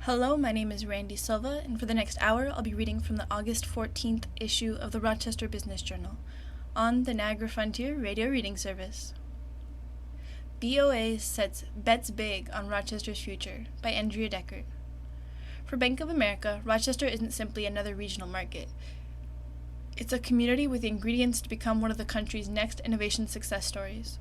Hello, my name is Randy Silva, and for the next hour, I'll be reading from the August 14th issue of the Rochester Business Journal on the Niagara Frontier Radio Reading Service. BOA bets big on Rochester's future by Andrea Deckert. For Bank of America, Rochester isn't simply another regional market. It's a community with the ingredients to become one of the country's next innovation success stories.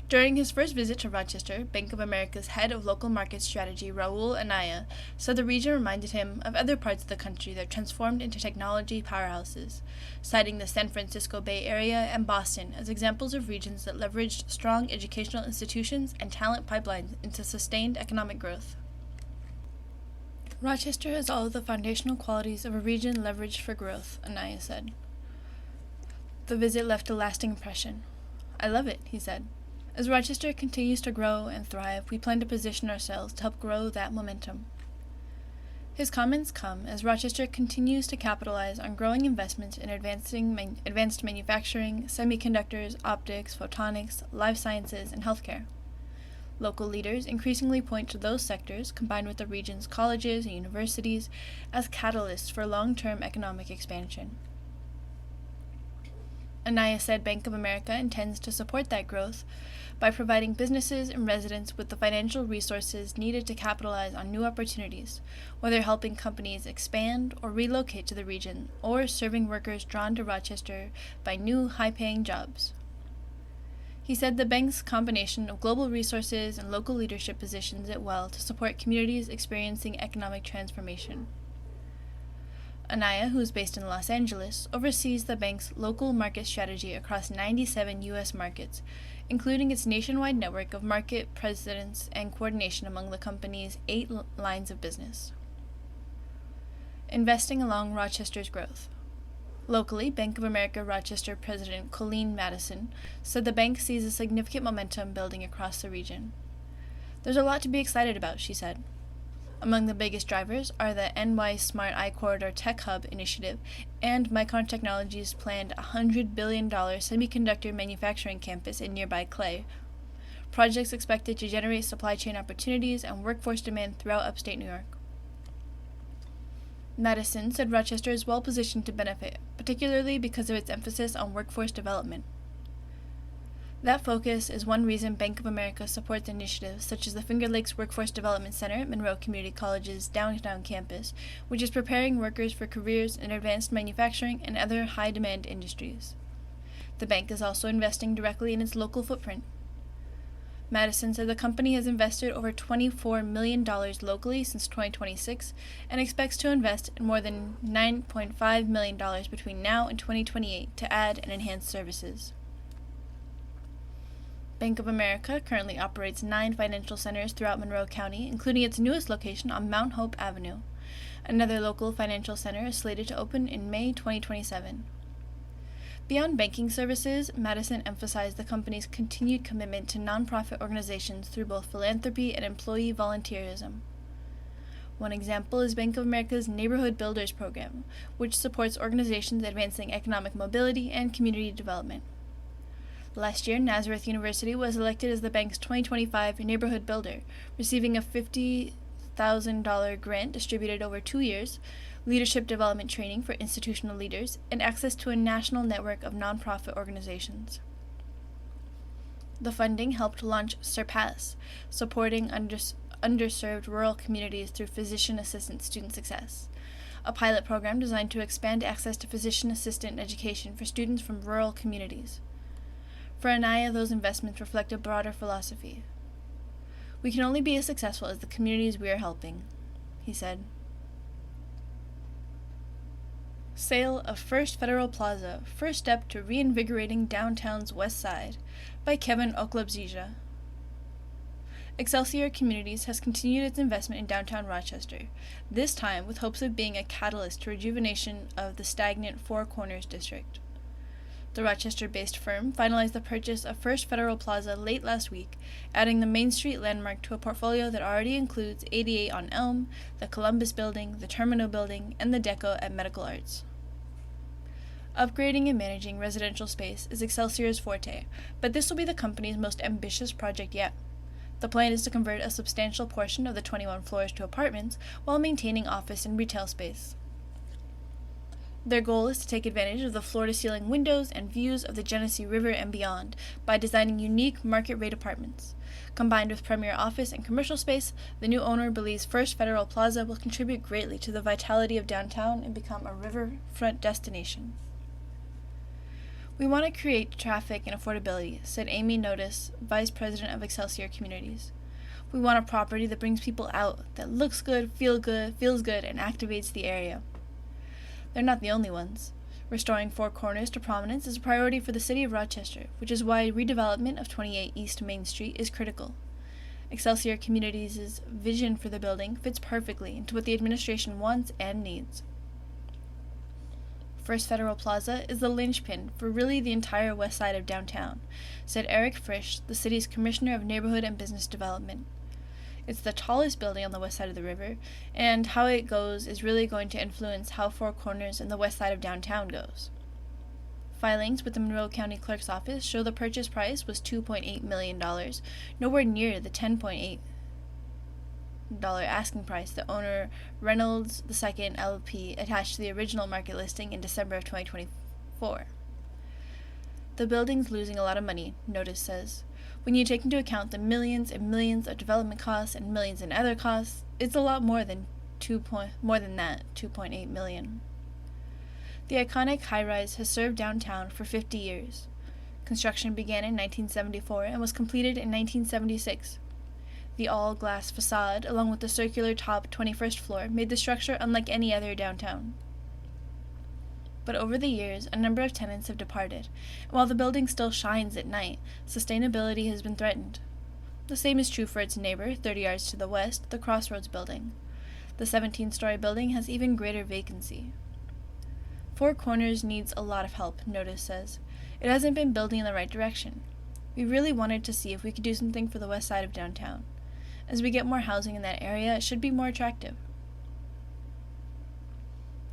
During his first visit to Rochester, Bank of America's head of local market strategy, Raul Anaya, said the region reminded him of other parts of the country that transformed into technology powerhouses, citing the San Francisco Bay Area and Boston as examples of regions that leveraged strong educational institutions and talent pipelines into sustained economic growth. Rochester has all of the foundational qualities of a region leveraged for growth, Anaya said. The visit left a lasting impression. I love it, he said. As Rochester continues to grow and thrive, we plan to position ourselves to help grow that momentum. His comments come as Rochester continues to capitalize on growing investments in advanced manufacturing, semiconductors, optics, photonics, life sciences, and healthcare. Local leaders increasingly point to those sectors, combined with the region's colleges and universities, as catalysts for long-term economic expansion. Anaya said Bank of America intends to support that growth by providing businesses and residents with the financial resources needed to capitalize on new opportunities, whether helping companies expand or relocate to the region, or serving workers drawn to Rochester by new high-paying jobs. He said the bank's combination of global resources and local leadership positions it well to support communities experiencing economic transformation. Anaya, who is based in Los Angeles, oversees the bank's local market strategy across 97 U.S. markets, including its nationwide network of market presidents and coordination among the company's 8 lines of business. Investing along Rochester's growth. Locally, Bank of America Rochester President Colleen Madison said the bank sees a significant momentum building across the region. There's a lot to be excited about, she said. Among the biggest drivers are the NY Smart I-Corridor Tech Hub initiative and Micron Technology's planned $100 billion semiconductor manufacturing campus in nearby Clay, projects expected to generate supply chain opportunities and workforce demand throughout upstate New York. Madison said Rochester is well positioned to benefit, particularly because of its emphasis on workforce development. That focus is one reason Bank of America supports initiatives such as the Finger Lakes Workforce Development Center at Monroe Community College's downtown campus, which is preparing workers for careers in advanced manufacturing and other high-demand industries. The bank is also investing directly in its local footprint. Madison said the company has invested over $24 million locally since 2026 and expects to invest in more than $9.5 million between now and 2028 to add and enhance services. Bank of America currently operates 9 financial centers throughout Monroe County, including its newest location on Mount Hope Avenue. Another local financial center is slated to open in May 2027. Beyond banking services, Madison emphasized the company's continued commitment to nonprofit organizations through both philanthropy and employee volunteerism. One example is Bank of America's Neighborhood Builders program, which supports organizations advancing economic mobility and community development. Last year, Nazareth University was elected as the bank's 2025 Neighborhood Builder, receiving a $50,000 grant distributed over 2 years, leadership development training for institutional leaders, and access to a national network of nonprofit organizations. The funding helped launch Surpass, supporting underserved rural communities through physician assistant student success, a pilot program designed to expand access to physician assistant education for students from rural communities. For Anaya, those investments reflect a broader philosophy. We can only be as successful as the communities we are helping, he said. Sale of First Federal Plaza, First Step to Reinvigorating Downtown's West Side, by Kevin Oklabzija. Excelsior Communities has continued its investment in downtown Rochester, this time with hopes of being a catalyst to rejuvenation of the stagnant Four Corners district. The Rochester-based firm finalized the purchase of First Federal Plaza late last week, adding the Main Street landmark to a portfolio that already includes 88 on Elm, the Columbus Building, the Terminal Building, and the Deco at Medical Arts. Upgrading and managing residential space is Excelsior's forte, but this will be the company's most ambitious project yet. The plan is to convert a substantial portion of the 21 floors to apartments while maintaining office and retail space. Their goal is to take advantage of the floor-to-ceiling windows and views of the Genesee River and beyond by designing unique market-rate apartments. Combined with premier office and commercial space, the new owner believes First Federal Plaza will contribute greatly to the vitality of downtown and become a riverfront destination. "We want to create traffic and affordability," said Amy Notice, Vice President of Excelsior Communities. "We want a property that brings people out, that looks good, feels good, and activates the area." They're not the only ones. Restoring Four Corners to prominence is a priority for the city of Rochester, which is why redevelopment of 28 East Main Street is critical. Excelsior Communities' vision for the building fits perfectly into what the administration wants and needs. First Federal Plaza is the linchpin for really the entire west side of downtown, said Eric Frisch, the city's Commissioner of Neighborhood and Business Development. It's the tallest building on the west side of the river, and how it goes is really going to influence how Four Corners and the west side of downtown goes. Filings with the Monroe County Clerk's Office show the purchase price was $2.8 million, nowhere near the $10.8 asking price the owner Reynolds II LP attached to the original market listing in December of 2024. "The building's losing a lot of money," Notice says. "When you take into account the millions and millions of development costs and millions in other costs, it's a lot more than that, $2.8 million. The iconic high-rise has served downtown for 50 years. Construction began in 1974 and was completed in 1976. The all-glass facade, along with the circular top 21st floor, made the structure unlike any other downtown. But over the years, a number of tenants have departed, and while the building still shines at night, sustainability has been threatened. The same is true for its neighbor, 30 yards to the west, the Crossroads building. The 17-story building has even greater vacancy. Four Corners needs a lot of help," Notice says. "It hasn't been building in the right direction. We really wanted to see if we could do something for the west side of downtown. As we get more housing in that area, it should be more attractive.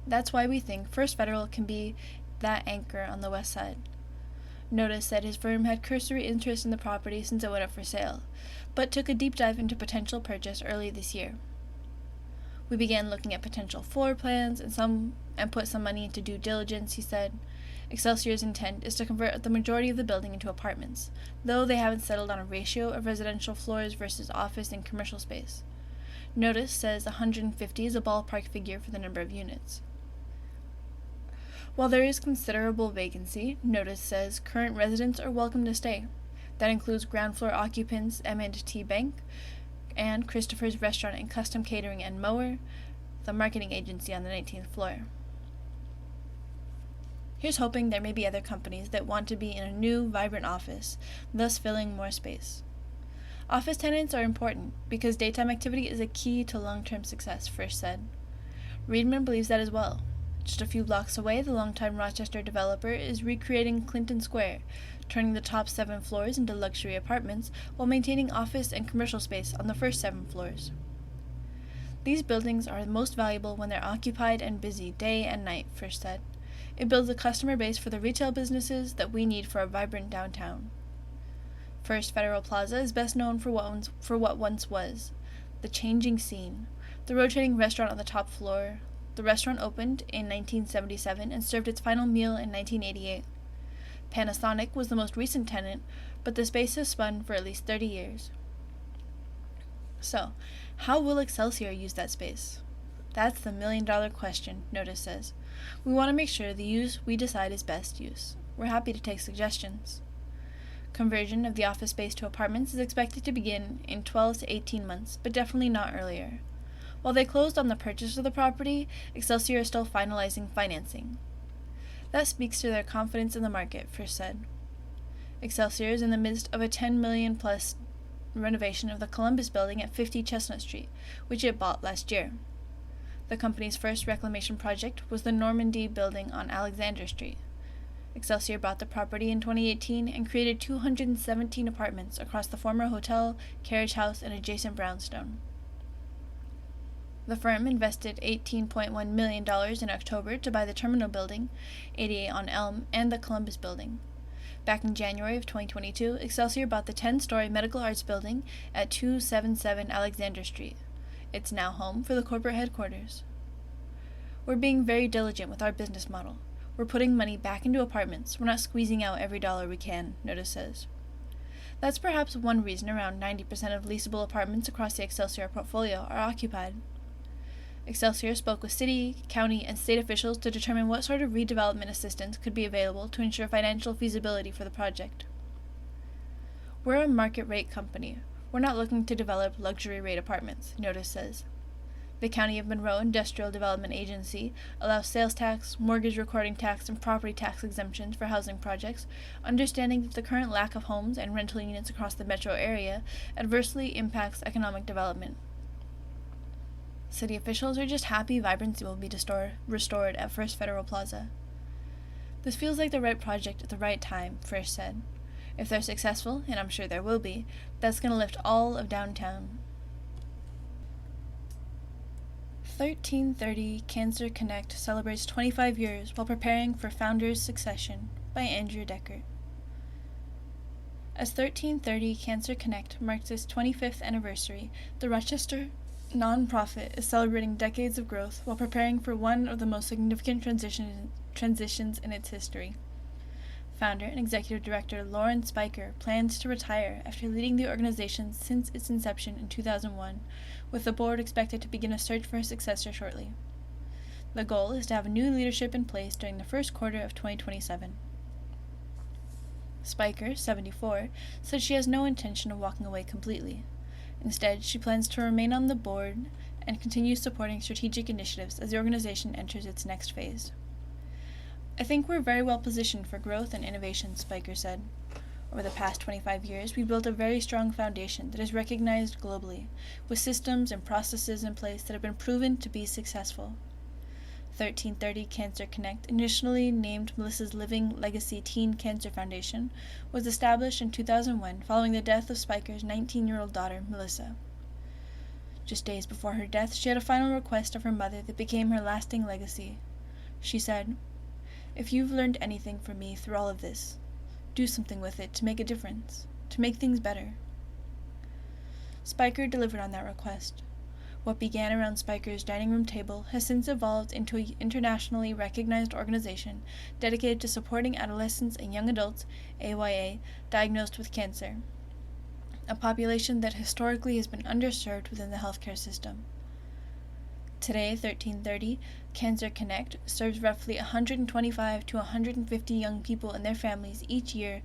That's why we think First Federal can be that anchor on the west side." Notice said his firm had cursory interest in the property since it went up for sale, but took a deep dive into potential purchase early this year. "We began looking at potential floor plans and put some money into due diligence," he said. "Excelsior's intent is to convert the majority of the building into apartments, though they haven't settled on a ratio of residential floors versus office and commercial space. Notice says 150 is a ballpark figure for the number of units. While there is considerable vacancy, Notice says current residents are welcome to stay. That includes ground floor occupants M&T Bank and Christopher's Restaurant and Custom Catering and Mower, the marketing agency on the 19th floor. Here's hoping there may be other companies that want to be in a new, vibrant office, thus filling more space. Office tenants are important because daytime activity is a key to long-term success, Frisch said. Reedman believes that as well. Just a few blocks away, the longtime Rochester developer is recreating Clinton Square, turning the top 7 floors into luxury apartments while maintaining office and commercial space on the first 7 floors. "These buildings are most valuable when they're occupied and busy day and night," Frisch said. "It builds a customer base for the retail businesses that we need for a vibrant downtown." First Federal Plaza is best known for what once was the changing scene, the rotating restaurant on the top floor. The restaurant opened in 1977 and served its final meal in 1988. Panasonic was the most recent tenant, but the space has spun for at least 30 years. So, how will Excelsior use that space? That's the million-dollar question, Notice says. We want to make sure the use we decide is best use. We're happy to take suggestions. Conversion of the office space to apartments is expected to begin in 12 to 18 months, but definitely not earlier. While they closed on the purchase of the property, Excelsior is still finalizing financing. That speaks to their confidence in the market, Frisch said. Excelsior is in the midst of a $10 million plus renovation of the Columbus building at 50 Chestnut Street, which it bought last year. The company's first reclamation project was the Normandy building on Alexander Street. Excelsior bought the property in 2018 and created 217 apartments across the former hotel, carriage house, and adjacent brownstone. The firm invested $18.1 million in October to buy the Terminal Building, 88 on Elm, and the Columbus Building. Back in January of 2022, Excelsior bought the 10-story Medical Arts Building at 277 Alexander Street. It's now home for the corporate headquarters. We're being very diligent with our business model. We're putting money back into apartments. We're not squeezing out every dollar we can, Notice says. That's perhaps one reason around 90% of leasable apartments across the Excelsior portfolio are occupied. Excelsior spoke with city, county, and state officials to determine what sort of redevelopment assistance could be available to ensure financial feasibility for the project. We're a market rate company. We're not looking to develop luxury rate apartments, Notice says. The County of Monroe Industrial Development Agency allows sales tax, mortgage recording tax, and property tax exemptions for housing projects, understanding that the current lack of homes and rental units across the metro area adversely impacts economic development. City officials are just happy vibrancy will be restored at First Federal Plaza. This feels like the right project at the right time, First said. If they're successful, and I'm sure there will be, that's going to lift all of downtown. 1330 Cancer Connect celebrates 25 years while preparing for Founders' Succession by Andrew Deckert. As 1330 Cancer Connect marks its 25th anniversary, the Rochester nonprofit is celebrating decades of growth while preparing for one of the most significant transitions in its history. Founder and Executive Director Lauren Spiker plans to retire after leading the organization since its inception in 2001, with the board expected to begin a search for a successor shortly. The goal is to have new leadership in place during the first quarter of 2027. Spiker, 74, said she has no intention of walking away completely. Instead, she plans to remain on the board and continue supporting strategic initiatives as the organization enters its next phase. I think we're very well positioned for growth and innovation, Spiker said. Over the past 25 years, we built a very strong foundation that is recognized globally, with systems and processes in place that have been proven to be successful. 1330 Cancer Connect, initially named Melissa's Living Legacy Teen Cancer Foundation, was established in 2001 following the death of Spiker's 19-year-old daughter, Melissa. Just days before her death, she had a final request of her mother that became her lasting legacy. She said, "If you've learned anything from me through all of this, do something with it to make a difference, to make things better." Spiker delivered on that request. What began around Spiker's dining room table has since evolved into an internationally recognized organization dedicated to supporting adolescents and young adults, AYA, diagnosed with cancer, a population that historically has been underserved within the healthcare system. Today, 1330 Cancer Connect serves roughly 125 to 150 young people and their families each year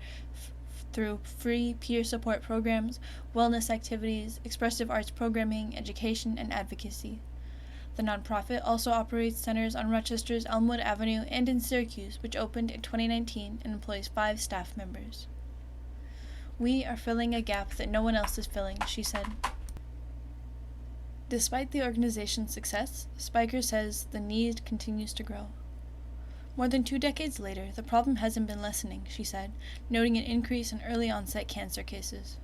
through free peer support programs, wellness activities, expressive arts programming, education, and advocacy. The nonprofit also operates centers on Rochester's Elmwood Avenue and in Syracuse, which opened in 2019 and employs 5 staff members. "We are filling a gap that no one else is filling," she said. Despite the organization's success, Spiker says the need continues to grow. More than 2 decades later, the problem hasn't been lessening, she said, noting an increase in early-onset cancer cases.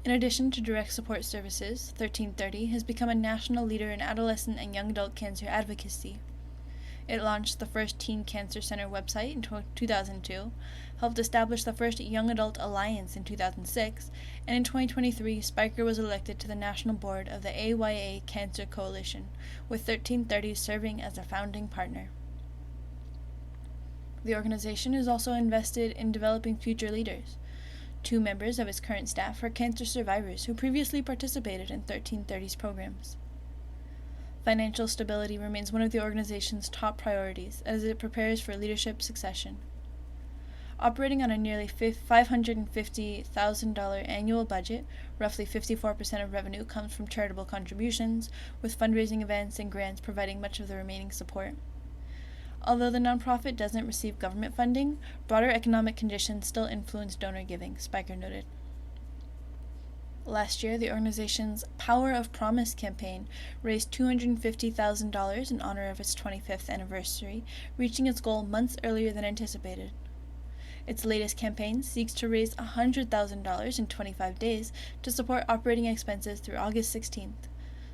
In addition to direct support services, 1330 has become a national leader in adolescent and young adult cancer advocacy. It launched the first Teen Cancer Center website in 2002, helped establish the first Young Adult Alliance in 2006, and in 2023, Spiker was elected to the national board of the AYA Cancer Coalition, with 1330 serving as a founding partner. The organization is also invested in developing future leaders. 2 members of its current staff are cancer survivors who previously participated in 1330's programs. Financial stability remains one of the organization's top priorities as it prepares for leadership succession. Operating on a nearly $550,000 annual budget, roughly 54% of revenue comes from charitable contributions, with fundraising events and grants providing much of the remaining support. Although the nonprofit doesn't receive government funding, broader economic conditions still influence donor giving, Spiker noted. Last year, the organization's Power of Promise campaign raised $250,000 in honor of its 25th anniversary, reaching its goal months earlier than anticipated. Its latest campaign seeks to raise $100,000 in 25 days to support operating expenses through August 16th.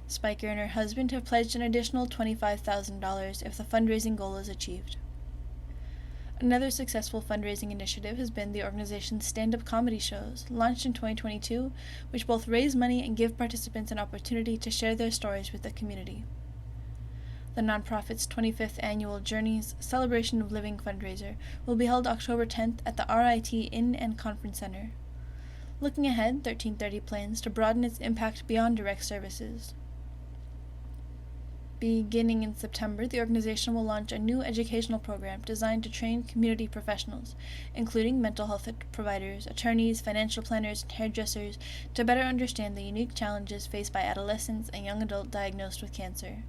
Spiker and her husband have pledged an additional $25,000 if the fundraising goal is achieved. Another successful fundraising initiative has been the organization's stand-up comedy shows, launched in 2022, which both raise money and give participants an opportunity to share their stories with the community. The nonprofit's 25th annual Journeys Celebration of Living fundraiser will be held October 10th at the RIT Inn and Conference Center. Looking ahead, 1330 plans to broaden its impact beyond direct services. Beginning in September, the organization will launch a new educational program designed to train community professionals, including mental health providers, attorneys, financial planners, and hairdressers, to better understand the unique challenges faced by adolescents and young adults diagnosed with cancer.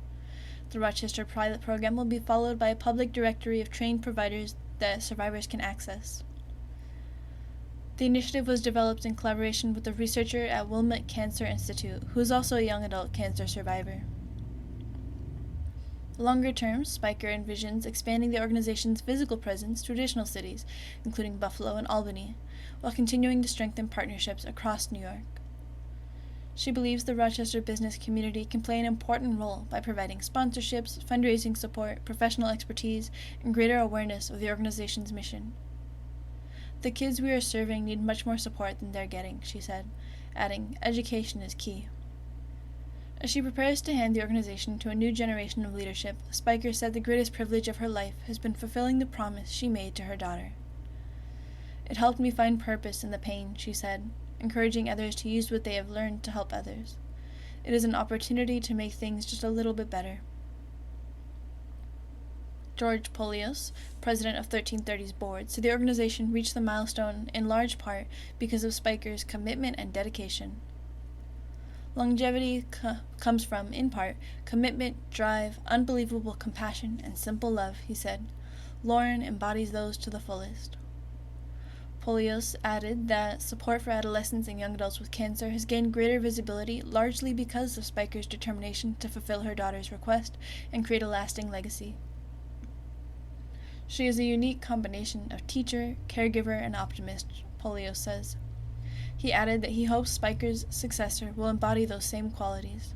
The Rochester pilot program will be followed by a public directory of trained providers that survivors can access. The initiative was developed in collaboration with a researcher at Wilmot Cancer Institute, who is also a young adult cancer survivor. Longer term, Spiker envisions expanding the organization's physical presence to additional cities, including Buffalo and Albany, while continuing to strengthen partnerships across New York. She believes the Rochester business community can play an important role by providing sponsorships, fundraising support, professional expertise, and greater awareness of the organization's mission. The kids we are serving need much more support than they're getting, she said, adding, education is key. As she prepares to hand the organization to a new generation of leadership, Spiker said the greatest privilege of her life has been fulfilling the promise she made to her daughter. It helped me find purpose in the pain, she said, encouraging others to use what they have learned to help others. It is an opportunity to make things just a little bit better. George Polios, president of 1330's board, said the organization reached the milestone in large part because of Spiker's commitment and dedication. Longevity comes from, in part, commitment, drive, unbelievable compassion, and simple love, he said. Lauren embodies those to the fullest. Polios added that support for adolescents and young adults with cancer has gained greater visibility largely because of Spiker's determination to fulfill her daughter's request and create a lasting legacy. She is a unique combination of teacher, caregiver, and optimist, Polios says. He added that he hopes Spiker's successor will embody those same qualities.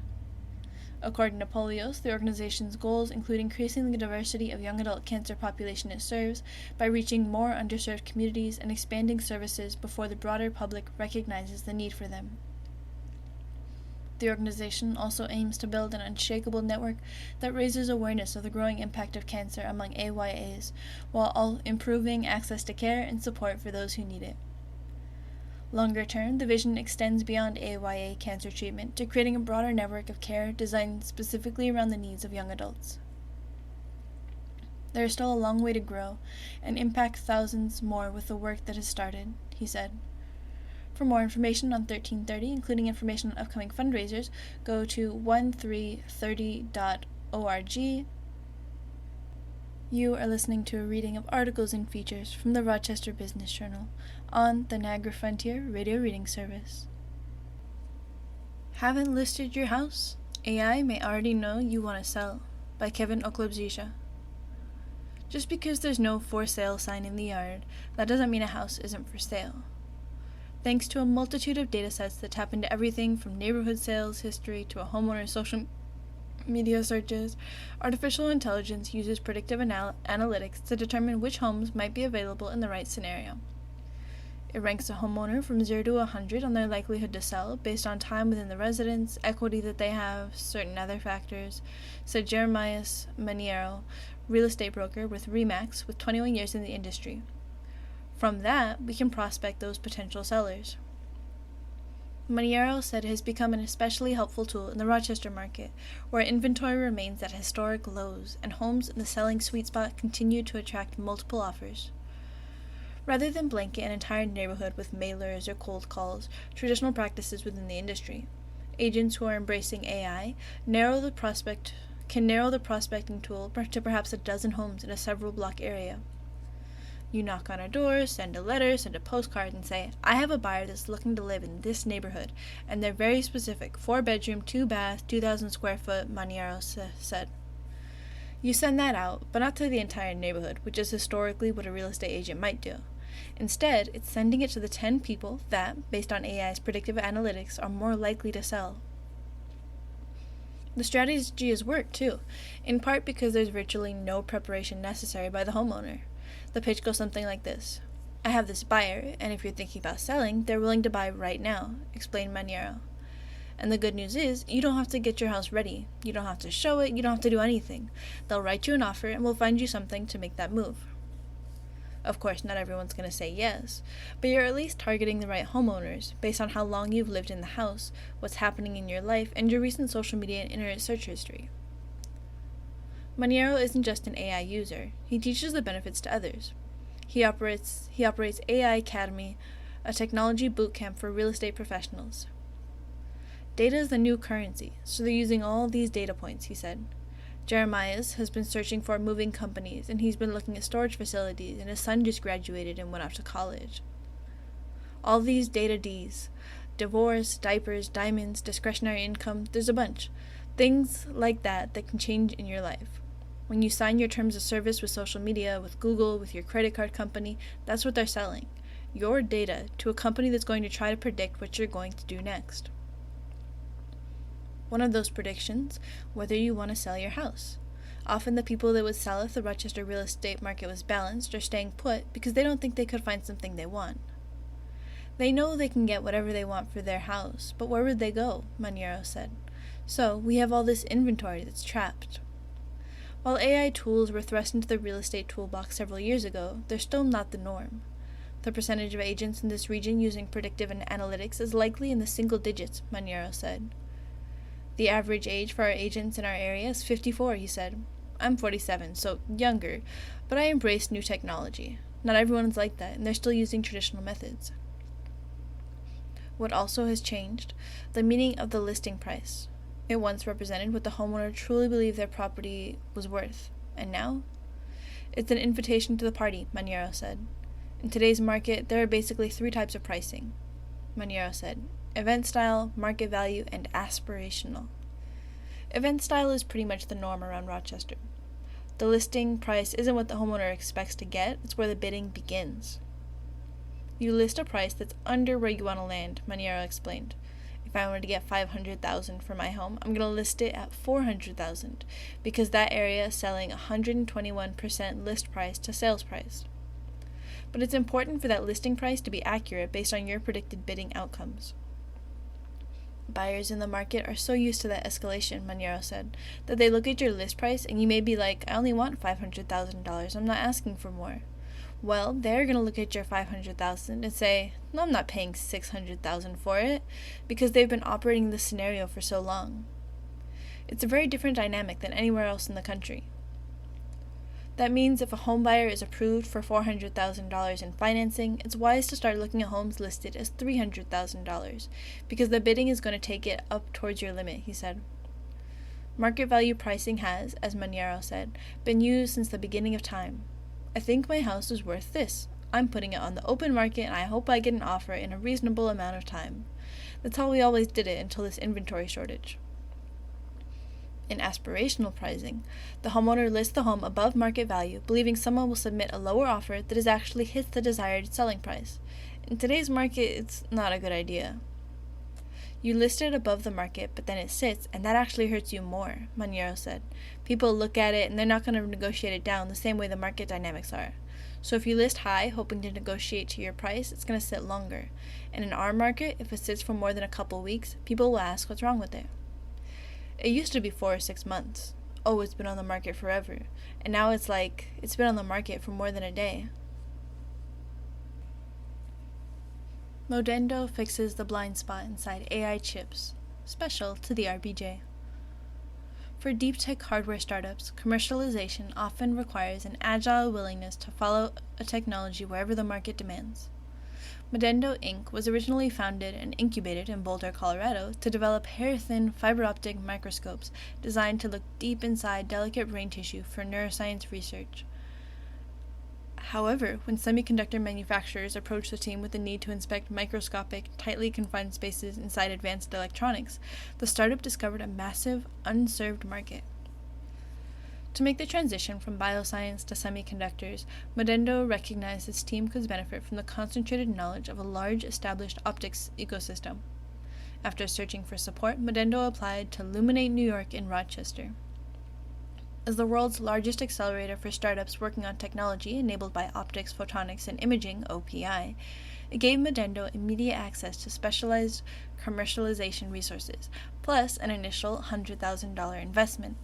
According to Polios, the organization's goals include increasing the diversity of young adult cancer population it serves by reaching more underserved communities and expanding services before the broader public recognizes the need for them. The organization also aims to build an unshakable network that raises awareness of the growing impact of cancer among AYAs, while improving access to care and support for those who need it. Longer term, the vision extends beyond AYA cancer treatment to creating a broader network of care designed specifically around the needs of young adults. There is still a long way to grow and impact thousands more with the work that has started, he said. For more information on 1330, including information on upcoming fundraisers, go to 1330.org. You are listening to a reading of articles and features from the Rochester Business Journal on the Niagara Frontier Radio Reading Service. Haven't listed your house? AI may already know you want to sell, by Kevin Oklobzisha. Just because there's no for sale sign in the yard, that doesn't mean a house isn't for sale. Thanks to a multitude of datasets that tap into everything from neighborhood sales history to a homeowner's social media searches, artificial intelligence uses predictive analytics to determine which homes might be available in the right scenario. It ranks a homeowner from 0 to 100 on their likelihood to sell based on time within the residence, equity that they have, certain other factors, said Jeremias Maniero, real estate broker with RE/MAX with 21 years in the industry. From that, we can prospect those potential sellers. Maniero said it has become an especially helpful tool in the Rochester market, where inventory remains at historic lows and homes in the selling sweet spot continue to attract multiple offers. Rather than blanket an entire neighborhood with mailers or cold calls, traditional practices within the industry, agents who are embracing AI can narrow the prospecting tool to perhaps a dozen homes in a several block area. You knock on a door, send a letter, send a postcard, and say, I have a buyer that's looking to live in this neighborhood, and they're very specific, 4-bedroom, 2-bath, 2,000 square foot, Maniero said. You send that out, but not to the entire neighborhood, which is historically what a real estate agent might do. Instead, it's sending it to the 10 people that, based on AI's predictive analytics, are more likely to sell. The strategy has worked, too, in part because there's virtually no preparation necessary by the homeowner. The pitch goes something like this. I have this buyer, and if you're thinking about selling, they're willing to buy right now, explained Maniero. And the good news is, you don't have to get your house ready. You don't have to show it, you don't have to do anything. They'll write you an offer and we'll find you something to make that move. Of course, not everyone's going to say yes, but you're at least targeting the right homeowners based on how long you've lived in the house, what's happening in your life, and your recent social media and internet search history. Maniero isn't just an AI user, he teaches the benefits to others. He operates AI Academy, a technology boot camp for real estate professionals. Data is the new currency, so they're using all these data points, he said. Jeremias has been searching for moving companies, and he's been looking at storage facilities, and his son just graduated and went off to college. All these data Ds, divorce, diapers, diamonds, discretionary income, there's a bunch. Things like that can change in your life. When you sign your terms of service with social media, with Google, with your credit card company, that's what they're selling. Your data to a company that's going to try to predict what you're going to do next. One of those predictions, whether you want to sell your house. Often the people that would sell if the Rochester real estate market was balanced are staying put because they don't think they could find something they want. They know they can get whatever they want for their house, but where would they go? Maniero said. So we have all this inventory that's trapped. While AI tools were thrust into the real estate toolbox several years ago, they're still not the norm. The percentage of agents in this region using predictive and analytics is likely in the single digits, Maniero said. The average age for our agents in our area is 54, he said. I'm 47, so younger, but I embrace new technology. Not everyone's like that, and they're still using traditional methods. What also has changed? The meaning of the listing price. It once represented what the homeowner truly believed their property was worth, and now? It's an invitation to the party, Maniero said. In today's market, there are basically 3 types of pricing. Maniero said. Event style, market value, and aspirational. Event style is pretty much the norm around Rochester. The listing price isn't what the homeowner expects to get, it's where the bidding begins. You list a price that's under where you want to land, Maniero explained. If I wanted to get $500,000 for my home, I'm going to list it at $400,000 because that area is selling 121% list price to sales price. But it's important for that listing price to be accurate based on your predicted bidding outcomes. Buyers in the market are so used to that escalation, Maniero said, that they look at your list price and you may be like, I only want $500,000, I'm not asking for more. Well, they're going to look at your $500,000 and say, no, I'm not paying $600,000 for it, because they've been operating this scenario for so long. It's a very different dynamic than anywhere else in the country. That means if a home buyer is approved for $400,000 in financing, it's wise to start looking at homes listed as $300,000, because the bidding is going to take it up towards your limit, he said. Market value pricing has, as Maniero said, been used since the beginning of time. I think my house is worth this. I'm putting it on the open market and I hope I get an offer in a reasonable amount of time. That's how we always did it until this inventory shortage. In aspirational pricing, the homeowner lists the home above market value, believing someone will submit a lower offer that actually hits the desired selling price. In today's market, it's not a good idea. You list it above the market, but then it sits, and that actually hurts you more, Maniero said. People look at it, and they're not going to negotiate it down the same way the market dynamics are. So if you list high, hoping to negotiate to your price, it's going to sit longer. And in our market, if it sits for more than a couple weeks, people will ask what's wrong with it. It used to be 4 or 6 months. Oh, it's been on the market forever. And now it's like, it's been on the market for more than a day. Modendo fixes the blind spot inside AI chips, special to the RBJ. For deep tech hardware startups, commercialization often requires an agile willingness to follow a technology wherever the market demands. Modendo Inc. was originally founded and incubated in Boulder, Colorado, to develop hair-thin fiber optic microscopes designed to look deep inside delicate brain tissue for neuroscience research. However, when semiconductor manufacturers approached the team with the need to inspect microscopic, tightly confined spaces inside advanced electronics, the startup discovered a massive, unserved market. To make the transition from bioscience to semiconductors, Modendo recognized its team could benefit from the concentrated knowledge of a large established optics ecosystem. After searching for support, Modendo applied to Luminate New York in Rochester. As the world's largest accelerator for startups working on technology enabled by optics, photonics, and imaging (OPI), it gave Medendo immediate access to specialized commercialization resources, plus an initial $100,000 investment.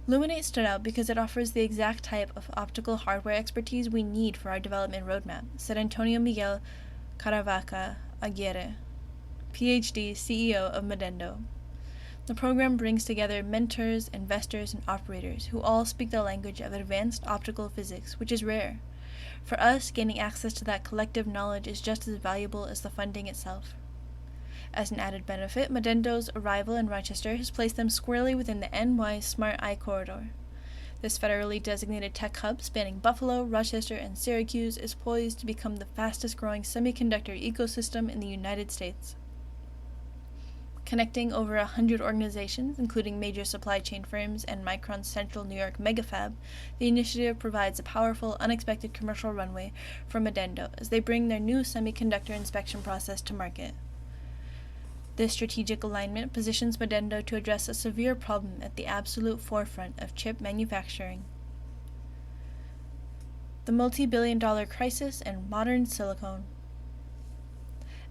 Luminate stood out because it offers the exact type of optical hardware expertise we need for our development roadmap, said Antonio Miguel Caravaca Aguirre, PhD, CEO of Medendo. The program brings together mentors, investors, and operators who all speak the language of advanced optical physics, which is rare. For us, gaining access to that collective knowledge is just as valuable as the funding itself. As an added benefit, Medendo's arrival in Rochester has placed them squarely within the NY Smart Eye Corridor. This federally designated tech hub spanning Buffalo, Rochester, and Syracuse is poised to become the fastest-growing semiconductor ecosystem in the United States. Connecting over 100 organizations, including major supply chain firms and Micron's Central New York megafab, the initiative provides a powerful, unexpected commercial runway for Medendo as they bring their new semiconductor inspection process to market. This strategic alignment positions Medendo to address a severe problem at the absolute forefront of chip manufacturing. The multi-billion-dollar crisis in modern silicon.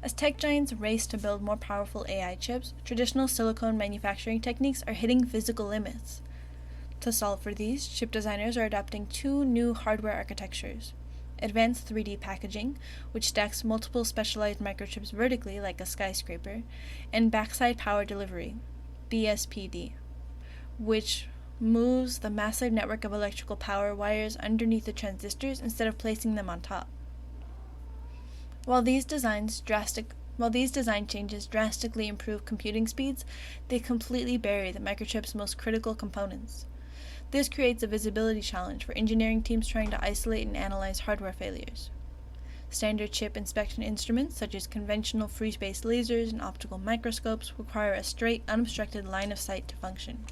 As tech giants race to build more powerful AI chips, traditional silicon manufacturing techniques are hitting physical limits. To solve for these, chip designers are adopting two new hardware architectures: advanced 3D packaging, which stacks multiple specialized microchips vertically like a skyscraper, and backside power delivery, BSPD, which moves the massive network of electrical power wires underneath the transistors instead of placing them on top. While these design changes drastically improve computing speeds, they completely bury the microchip's most critical components. This creates a visibility challenge for engineering teams trying to isolate and analyze hardware failures. Standard chip inspection instruments, such as conventional free-space lasers and optical microscopes, require a straight, unobstructed line of sight to function.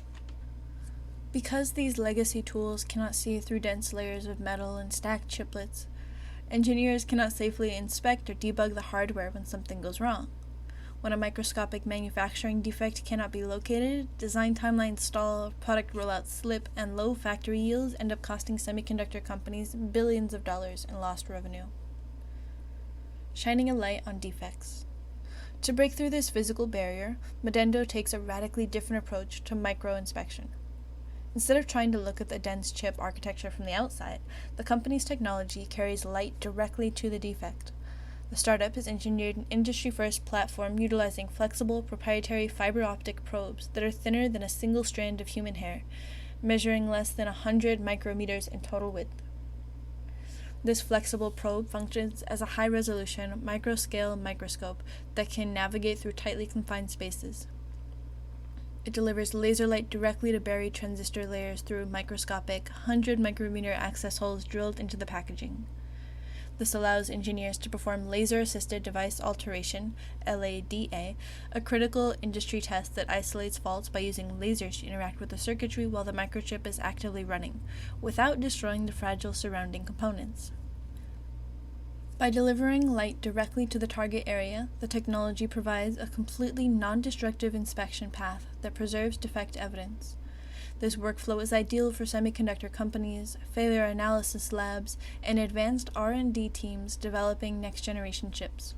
Because these legacy tools cannot see through dense layers of metal and stacked chiplets, engineers cannot safely inspect or debug the hardware when something goes wrong. When a microscopic manufacturing defect cannot be located, design timelines stall, product rollouts slip, and low factory yields end up costing semiconductor companies billions of dollars in lost revenue. Shining a light on defects. To break through this physical barrier, Medendo takes a radically different approach to micro-inspection. Instead of trying to look at the dense chip architecture from the outside, the company's technology carries light directly to the defect. The startup has engineered an industry-first platform utilizing flexible, proprietary fiber optic probes that are thinner than a single strand of human hair, measuring less than 100 micrometers in total width. This flexible probe functions as a high-resolution, microscale microscope that can navigate through tightly confined spaces. It delivers laser light directly to buried transistor layers through microscopic, 100-micrometer access holes drilled into the packaging. This allows engineers to perform laser-assisted device alteration, LADA, a critical industry test that isolates faults by using lasers to interact with the circuitry while the microchip is actively running, without destroying the fragile surrounding components. By delivering light directly to the target area, the technology provides a completely non-destructive inspection path that preserves defect evidence. This workflow is ideal for semiconductor companies, failure analysis labs, and advanced R&D teams developing next-generation chips.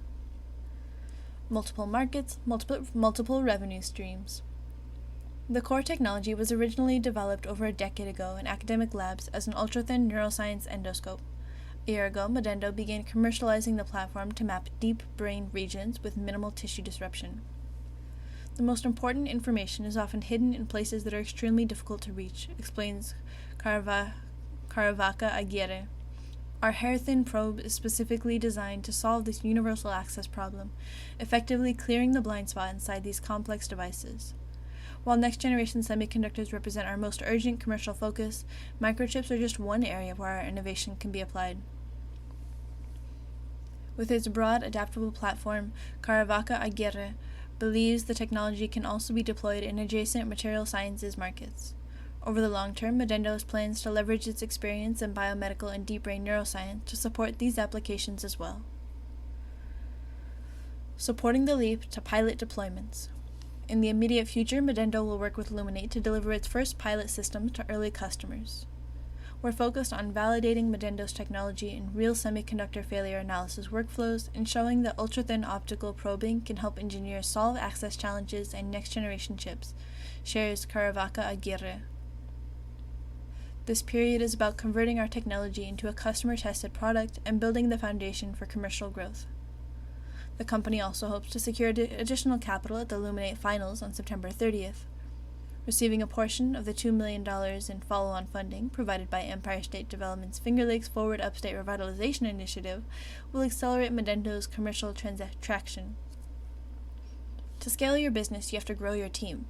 Multiple markets, multiple revenue streams. The core technology was originally developed over a decade ago in academic labs as an ultra-thin neuroscience endoscope. A year ago, Medendo began commercializing the platform to map deep brain regions with minimal tissue disruption. The most important information is often hidden in places that are extremely difficult to reach, explains Caravaca Aguirre. Our hair-thin probe is specifically designed to solve this universal access problem, effectively clearing the blind spot inside these complex devices. While next-generation semiconductors represent our most urgent commercial focus, microchips are just one area where our innovation can be applied. With its broad, adaptable platform, Caravaca Aguirre believes the technology can also be deployed in adjacent material sciences markets. Over the long term, Medendo plans to leverage its experience in biomedical and deep brain neuroscience to support these applications as well. Supporting the leap to pilot deployments. In the immediate future, Medendo will work with Luminate to deliver its first pilot systems to early customers. We're focused on validating Medendo's technology in real semiconductor failure analysis workflows and showing that ultra-thin optical probing can help engineers solve access challenges and next-generation chips, shares Caravaca Aguirre. This period is about converting our technology into a customer-tested product and building the foundation for commercial growth. The company also hopes to secure additional capital at the Luminate Finals on September 30th. Receiving a portion of the $2 million in follow-on funding provided by Empire State Development's Finger Lakes Forward Upstate Revitalization Initiative will accelerate Medendo's commercial traction. To scale your business, you have to grow your team.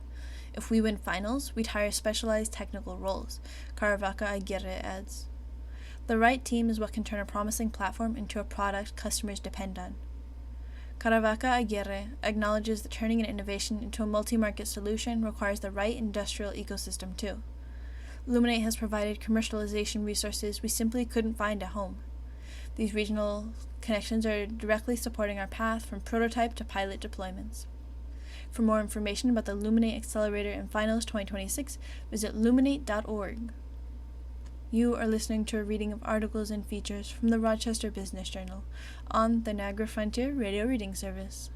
If we win finals, we'd hire specialized technical roles, Caravaca Aguirre adds. The right team is what can turn a promising platform into a product customers depend on. Caravaca Aguirre acknowledges that turning an innovation into a multi-market solution requires the right industrial ecosystem too. Luminate has provided commercialization resources we simply couldn't find at home. These regional connections are directly supporting our path from prototype to pilot deployments. For more information about the Luminate Accelerator and Finals 2026, visit luminate.org. You are listening to a reading of articles and features from the Rochester Business Journal on the Niagara Frontier Radio Reading Service.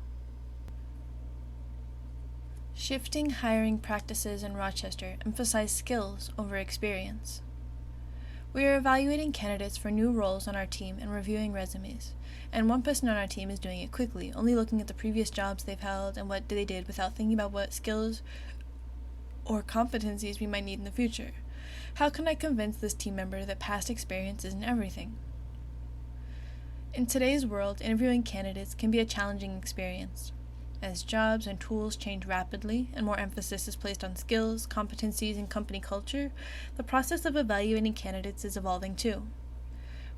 Shifting hiring practices in Rochester emphasize skills over experience. We are evaluating candidates for new roles on our team and reviewing resumes, and one person on our team is doing it quickly, only looking at the previous jobs they've held and what they did without thinking about what skills or competencies we might need in the future. How can I convince this team member that past experience isn't everything? In today's world, interviewing candidates can be a challenging experience. As jobs and tools change rapidly and more emphasis is placed on skills, competencies, and company culture, the process of evaluating candidates is evolving too.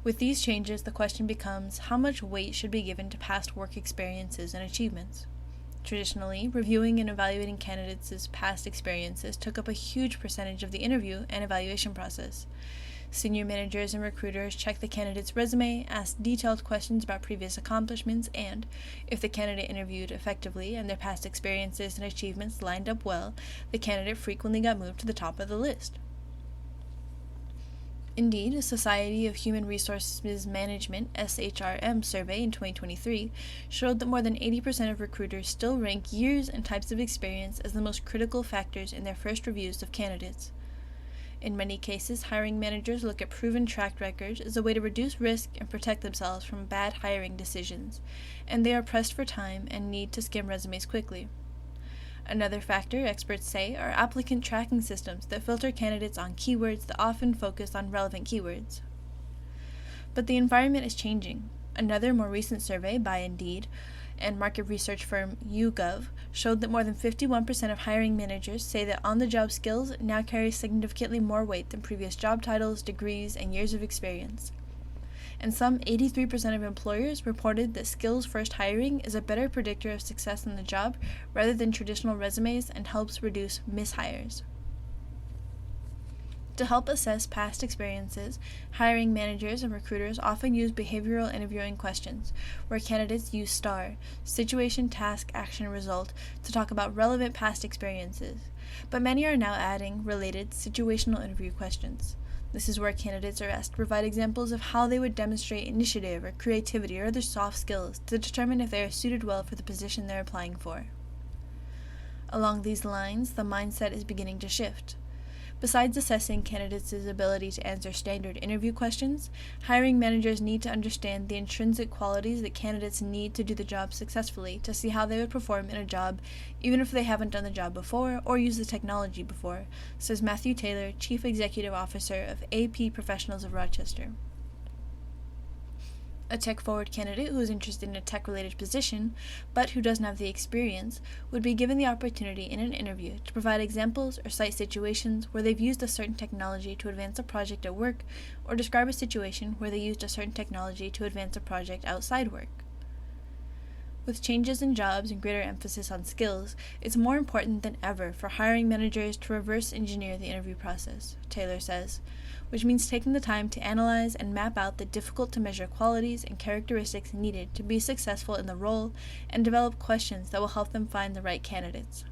With these changes, the question becomes how much weight should be given to past work experiences and achievements. Traditionally, reviewing and evaluating candidates' past experiences took up a huge percentage of the interview and evaluation process. Senior managers and recruiters checked the candidate's resume, asked detailed questions about previous accomplishments, and, if the candidate interviewed effectively and their past experiences and achievements lined up well, the candidate frequently got moved to the top of the list. Indeed, a Society of Human Resources Management (SHRM) survey in 2023 showed that more than 80% of recruiters still rank years and types of experience as the most critical factors in their first reviews of candidates. In many cases, hiring managers look at proven track records as a way to reduce risk and protect themselves from bad hiring decisions, and they are pressed for time and need to skim resumes quickly. Another factor, experts say, are applicant tracking systems that filter candidates on keywords that often focus on relevant keywords. But the environment is changing. Another more recent survey by Indeed and market research firm YouGov showed that more than 51% of hiring managers say that on-the-job skills now carry significantly more weight than previous job titles, degrees, and years of experience. And some 83% of employers reported that skills-first hiring is a better predictor of success in the job rather than traditional resumes and helps reduce mishires. To help assess past experiences, hiring managers and recruiters often use behavioral interviewing questions, where candidates use STAR, Situation, Task, Action, Result, to talk about relevant past experiences, but many are now adding related situational interview questions. This is where candidates are asked to provide examples of how they would demonstrate initiative or creativity or other soft skills to determine if they are suited well for the position they're applying for. Along these lines, the mindset is beginning to shift. Besides assessing candidates' ability to answer standard interview questions, hiring managers need to understand the intrinsic qualities that candidates need to do the job successfully to see how they would perform in a job even if they haven't done the job before or used the technology before, says Matthew Taylor, Chief Executive Officer of AP Professionals of Rochester. A tech-forward candidate who is interested in a tech-related position, but who doesn't have the experience, would be given the opportunity in an interview to provide examples or cite situations where they've used a certain technology to advance a project at work, or describe a situation where they used a certain technology to advance a project outside work. With changes in jobs and greater emphasis on skills, it's more important than ever for hiring managers to reverse engineer the interview process, Taylor says, which means taking the time to analyze and map out the difficult-to-measure qualities and characteristics needed to be successful in the role and develop questions that will help them find the right candidates.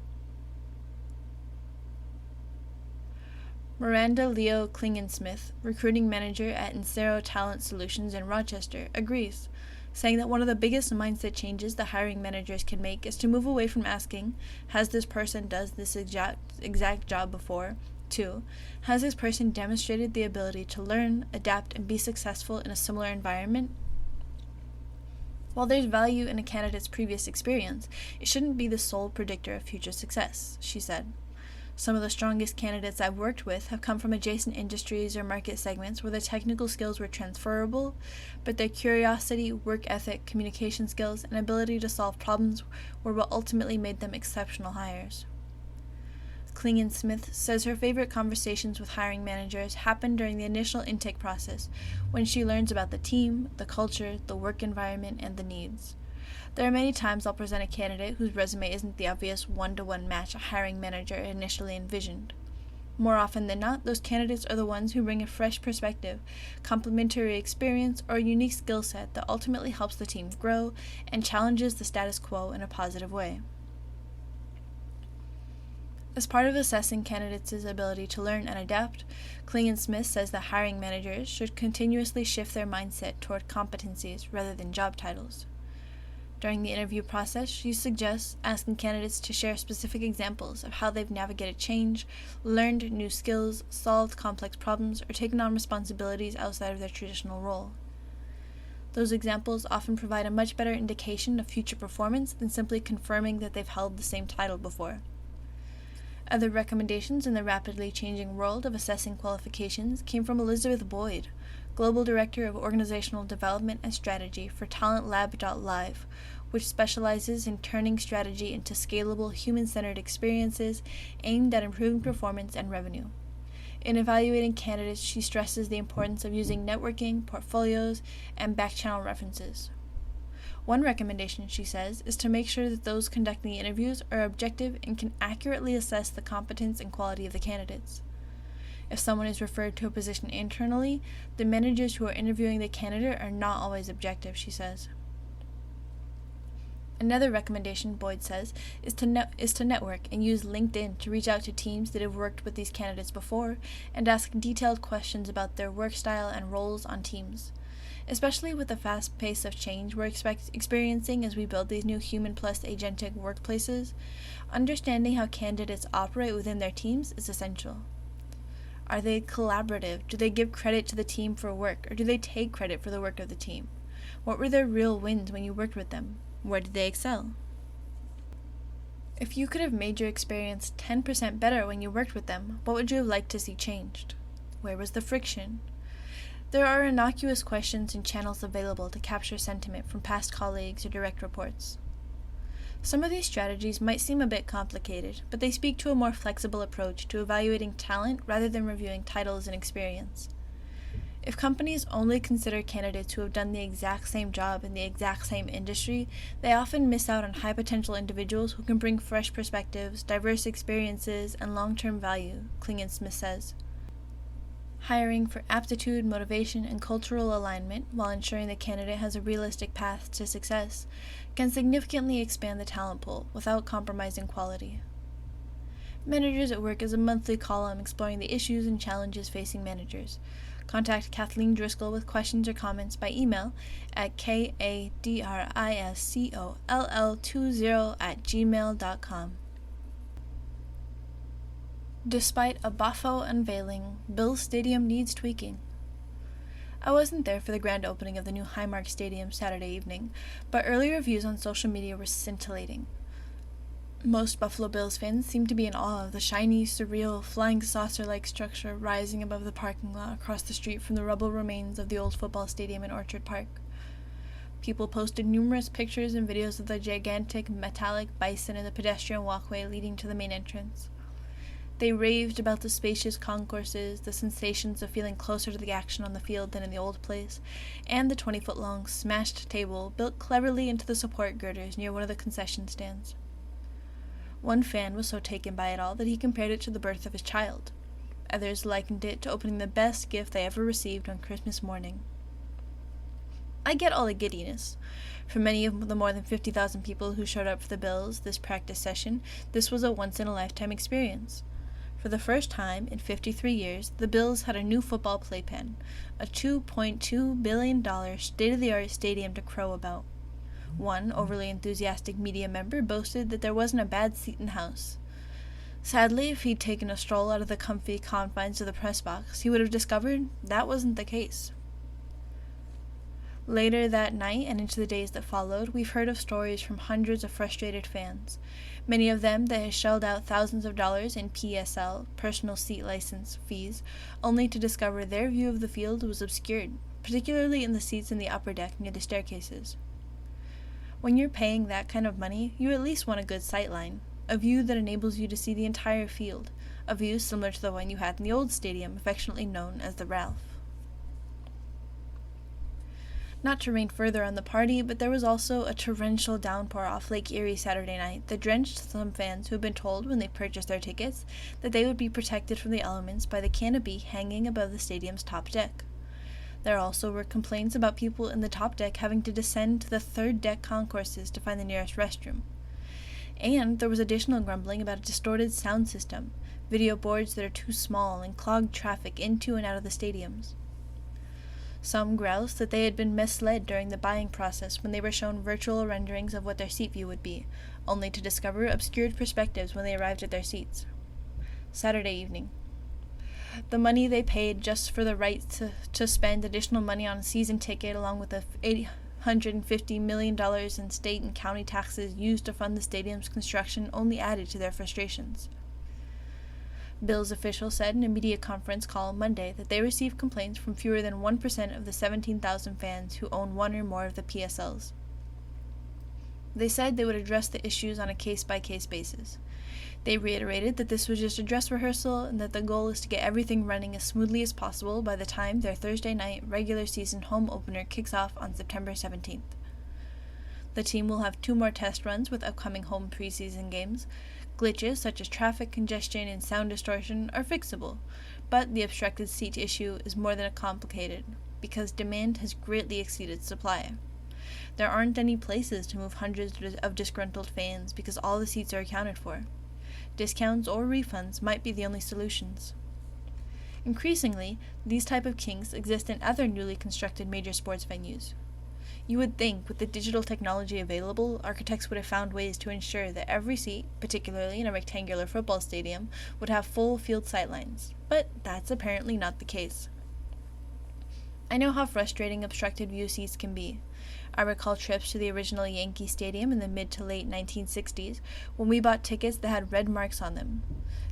Miranda Leo Klingensmith, recruiting manager at Insero Talent Solutions in Rochester, agrees, saying that one of the biggest mindset changes that hiring managers can make is to move away from asking, has this person done this exact job before, to, has this person demonstrated the ability to learn, adapt, and be successful in a similar environment? While there's value in a candidate's previous experience, it shouldn't be the sole predictor of future success, she said. Some of the strongest candidates I've worked with have come from adjacent industries or market segments where their technical skills were transferable, but their curiosity, work ethic, communication skills, and ability to solve problems were what ultimately made them exceptional hires. Klingensmith says her favorite conversations with hiring managers happen during the initial intake process, when she learns about the team, the culture, the work environment, and the needs. There are many times I'll present a candidate whose resume isn't the obvious one-to-one match a hiring manager initially envisioned. More often than not, those candidates are the ones who bring a fresh perspective, complementary experience, or a unique skill set that ultimately helps the team grow and challenges the status quo in a positive way. As part of assessing candidates' ability to learn and adapt, Klingensmith says that hiring managers should continuously shift their mindset toward competencies rather than job titles. During the interview process, she suggests asking candidates to share specific examples of how they've navigated change, learned new skills, solved complex problems, or taken on responsibilities outside of their traditional role. Those examples often provide a much better indication of future performance than simply confirming that they've held the same title before. Other recommendations in the rapidly changing world of assessing qualifications came from Elizabeth Boyd, Global Director of Organizational Development and Strategy for TalentLab.live, which specializes in turning strategy into scalable, human-centered experiences aimed at improving performance and revenue. In evaluating candidates, she stresses the importance of using networking, portfolios, and back-channel references. One recommendation, she says, is to make sure that those conducting the interviews are objective and can accurately assess the competence and quality of the candidates. If someone is referred to a position internally, the managers who are interviewing the candidate are not always objective, she says. Another recommendation, Boyd says, is to network and use LinkedIn to reach out to teams that have worked with these candidates before and ask detailed questions about their work style and roles on teams. Especially with the fast pace of change we're experiencing as we build these new human plus agentic workplaces, understanding how candidates operate within their teams is essential. Are they collaborative? Do they give credit to the team for work, or do they take credit for the work of the team? What were their real wins when you worked with them? Where did they excel? If you could have made your experience 10% better when you worked with them, what would you have liked to see changed? Where was the friction? There are innocuous questions and channels available to capture sentiment from past colleagues or direct reports. Some of these strategies might seem a bit complicated, but they speak to a more flexible approach to evaluating talent rather than reviewing titles and experience. If companies only consider candidates who have done the exact same job in the exact same industry, they often miss out on high-potential individuals who can bring fresh perspectives, diverse experiences, and long-term value, Klingensmith says. Hiring for aptitude, motivation, and cultural alignment, while ensuring the candidate has a realistic path to success, can significantly expand the talent pool without compromising quality. Managers at Work is a monthly column exploring the issues and challenges facing managers. Contact Kathleen Driscoll with questions or comments by email at kadriscoll20@gmail.com. Despite a Buffo unveiling, Bills Stadium needs tweaking. I wasn't there for the grand opening of the new Highmark Stadium Saturday evening, but early reviews on social media were scintillating. Most Buffalo Bills fans seemed to be in awe of the shiny, surreal, flying saucer-like structure rising above the parking lot across the street from the rubble remains of the old football stadium in Orchard Park. People posted numerous pictures and videos of the gigantic metallic bison in the pedestrian walkway leading to the main entrance. They raved about the spacious concourses, the sensations of feeling closer to the action on the field than in the old place, and the 20-foot-long smashed table built cleverly into the support girders near one of the concession stands. One fan was so taken by it all that he compared it to the birth of his child. Others likened it to opening the best gift they ever received on Christmas morning. I get all the giddiness. For many of the more than 50,000 people who showed up for the Bills this practice session, this was a once-in-a-lifetime experience. For the first time in 53 years, the Bills had a new football playpen, a $2.2 billion state-of-the-art stadium to crow about. One overly enthusiastic media member boasted that there wasn't a bad seat in the house. Sadly, if he'd taken a stroll out of the comfy confines of the press box, he would have discovered that wasn't the case. Later that night and into the days that followed, we've heard of stories from hundreds of frustrated fans, many of them that had shelled out thousands of dollars in PSL, personal seat license fees, only to discover their view of the field was obscured, particularly in the seats in the upper deck near the staircases. When you're paying that kind of money, you at least want a good sightline, a view that enables you to see the entire field, a view similar to the one you had in the old stadium, affectionately known as the Ralph. Not to rain further on the party, but there was also a torrential downpour off Lake Erie Saturday night that drenched some fans who had been told when they purchased their tickets that they would be protected from the elements by the canopy hanging above the stadium's top deck. There also were complaints about people in the top deck having to descend to the third deck concourses to find the nearest restroom. And there was additional grumbling about a distorted sound system, video boards that are too small, and clogged traffic into and out of the stadiums. Some groused that they had been misled during the buying process when they were shown virtual renderings of what their seat view would be, only to discover obscured perspectives when they arrived at their seats. Saturday evening. The money they paid just for the right to spend additional money on a season ticket, along with the $850 million in state and county taxes used to fund the stadium's construction, only added to their frustrations. Bills officials said in a media conference call Monday that they received complaints from fewer than 1% of the 17,000 fans who own one or more of the PSLs. They said they would address the issues on a case-by-case basis. They reiterated that this was just a dress rehearsal and that the goal is to get everything running as smoothly as possible by the time their Thursday night regular season home opener kicks off on September 17th. The team will have 2 more test runs with upcoming home preseason games. Glitches such as traffic congestion and sound distortion are fixable, but the obstructed seat issue is more than complicated because demand has greatly exceeded supply. There aren't any places to move hundreds of disgruntled fans because all the seats are accounted for. Discounts or refunds might be the only solutions. Increasingly, these type of kinks exist in other newly constructed major sports venues. You would think, with the digital technology available, architects would have found ways to ensure that every seat, particularly in a rectangular football stadium, would have full field sightlines, but that's apparently not the case. I know how frustrating obstructed view seats can be. I recall trips to the original Yankee Stadium in the mid to late 1960s when we bought tickets that had red marks on them.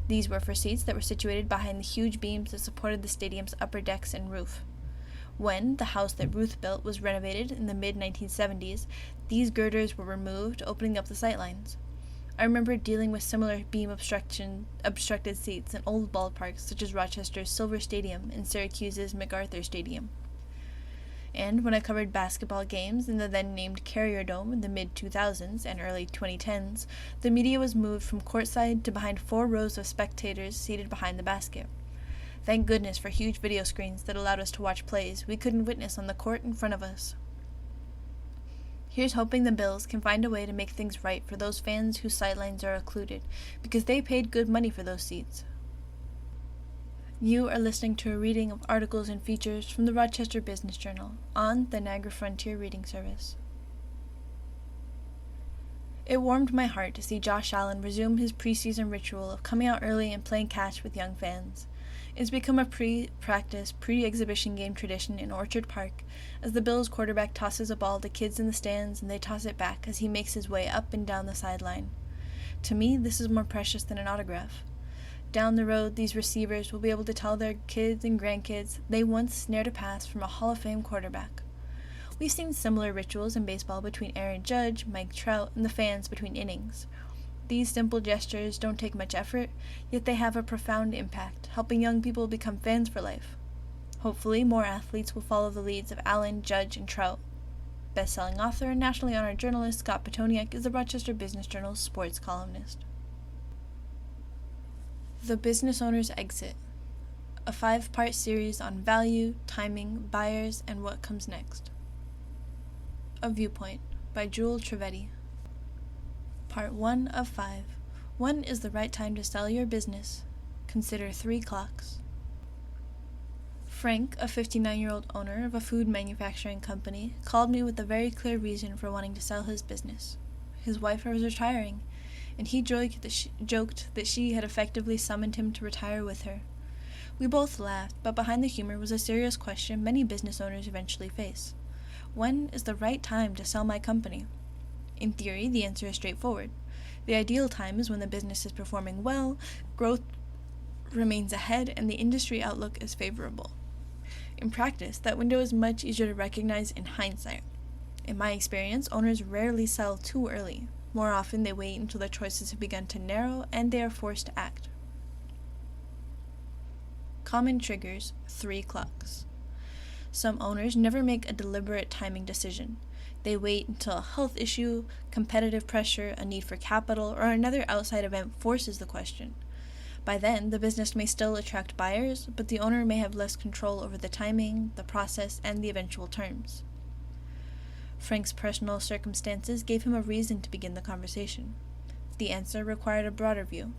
These were for seats that were situated behind the huge beams that supported the stadium's upper decks and roof. When the house that Ruth built was renovated in the mid-1970s, these girders were removed, opening up the sightlines. I remember dealing with similar beam obstructed seats in old ballparks such as Rochester's Silver Stadium and Syracuse's MacArthur Stadium. And when I covered basketball games in the then-named Carrier Dome in the mid-2000s and early 2010s, the media was moved from courtside to behind 4 rows of spectators seated behind the basket. Thank goodness for huge video screens that allowed us to watch plays we couldn't witness on the court in front of us. Here's hoping the Bills can find a way to make things right for those fans whose sightlines are occluded, because they paid good money for those seats. You are listening to a reading of articles and features from the Rochester Business Journal on the Niagara Frontier Reading Service. It warmed my heart to see Josh Allen resume his preseason ritual of coming out early and playing catch with young fans. It's become a pre-practice, pre-exhibition game tradition in Orchard Park as the Bills quarterback tosses a ball to kids in the stands and they toss it back as he makes his way up and down the sideline. To me, this is more precious than an autograph. Down the road, these receivers will be able to tell their kids and grandkids they once snared a pass from a Hall of Fame quarterback. We've seen similar rituals in baseball between Aaron Judge, Mike Trout, and the fans between innings. These simple gestures don't take much effort, yet they have a profound impact, helping young people become fans for life. Hopefully, more athletes will follow the leads of Allen, Judge, and Trout. Best-selling author and nationally honored journalist Scott Petoniak is the Rochester Business Journal's sports columnist. The Business Owner's Exit, a 5-part series on value, timing, buyers, and what comes next. A Viewpoint by Jewel Trivedi. Part 1 of 5. When is the right time to sell your business? Consider 3 clocks. Frank, a 59-year-old owner of a food manufacturing company, called me with a very clear reason for wanting to sell his business. His wife was retiring, and he joked that she had effectively summoned him to retire with her. We both laughed, but behind the humor was a serious question many business owners eventually face. When is the right time to sell my company? In theory, the answer is straightforward. The ideal time is when the business is performing well, growth remains ahead, and the industry outlook is favorable. In practice, that window is much easier to recognize in hindsight. In my experience, owners rarely sell too early. More often, they wait until their choices have begun to narrow and they are forced to act. Common triggers, 3 clocks. Some owners never make a deliberate timing decision. They wait until a health issue, competitive pressure, a need for capital, or another outside event forces the question. By then, the business may still attract buyers, but the owner may have less control over the timing, the process, and the eventual terms. Frank's personal circumstances gave him a reason to begin the conversation. The answer required a broader view.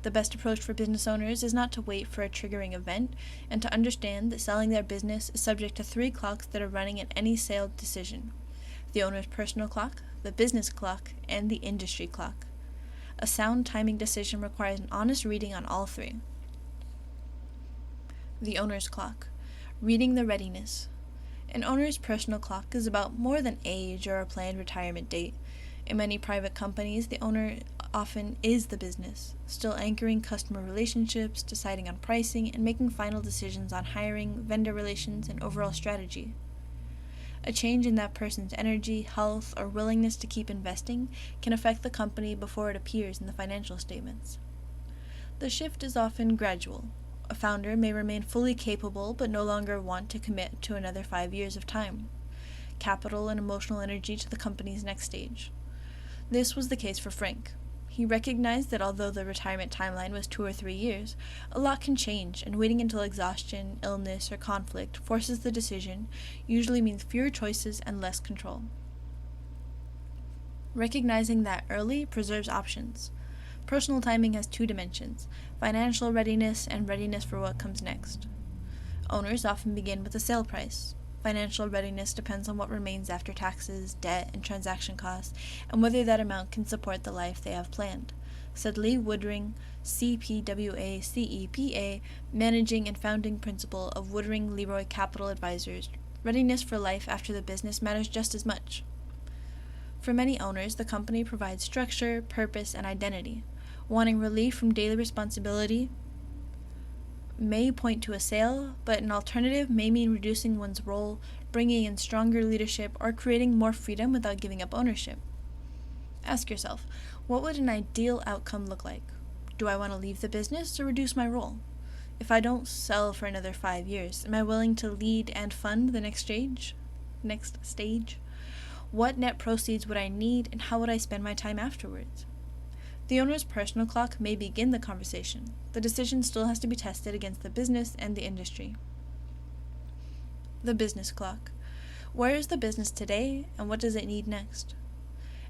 The best approach for business owners is not to wait for a triggering event, and to understand that selling their business is subject to 3 clocks that are running at any sale decision: the owner's personal clock, the business clock, and the industry clock. A sound timing decision requires an honest reading on all 3. The owner's clock. Reading the readiness. An owner's personal clock is about more than age or a planned retirement date. In many private companies, the owner often is the business, still anchoring customer relationships, deciding on pricing, and making final decisions on hiring, vendor relations, and overall strategy. A change in that person's energy, health, or willingness to keep investing can affect the company before it appears in the financial statements. The shift is often gradual. A founder may remain fully capable but no longer want to commit to another 5 years of time, capital, and emotional energy to the company's next stage. This was the case for Frank. He recognized that although the retirement timeline was 2 or 3 years, a lot can change, and waiting until exhaustion, illness, or conflict forces the decision usually means fewer choices and less control. Recognizing that early preserves options. Personal timing has 2 dimensions: financial readiness and readiness for what comes next. Owners often begin with a sale price. Financial readiness depends on what remains after taxes, debt, and transaction costs, and whether that amount can support the life they have planned, said Lee Woodring, CPWA CEPA, managing and founding principal of Woodring Leroy Capital Advisors. Readiness for life after the business matters just as much. For many owners, the company provides structure, purpose, and identity. Wanting relief from daily responsibility may point to a sale, but an alternative may mean reducing one's role, bringing in stronger leadership, or creating more freedom without giving up ownership. Ask yourself, what would an ideal outcome look like? Do I want to leave the business or reduce my role? If I don't sell for another 5 years, am I willing to lead and fund the next stage? What net proceeds would I need, and how would I spend my time afterwards? The owner's personal clock may begin the conversation. The decision still has to be tested against the business and the industry. The business clock. Where is the business today, and what does it need next?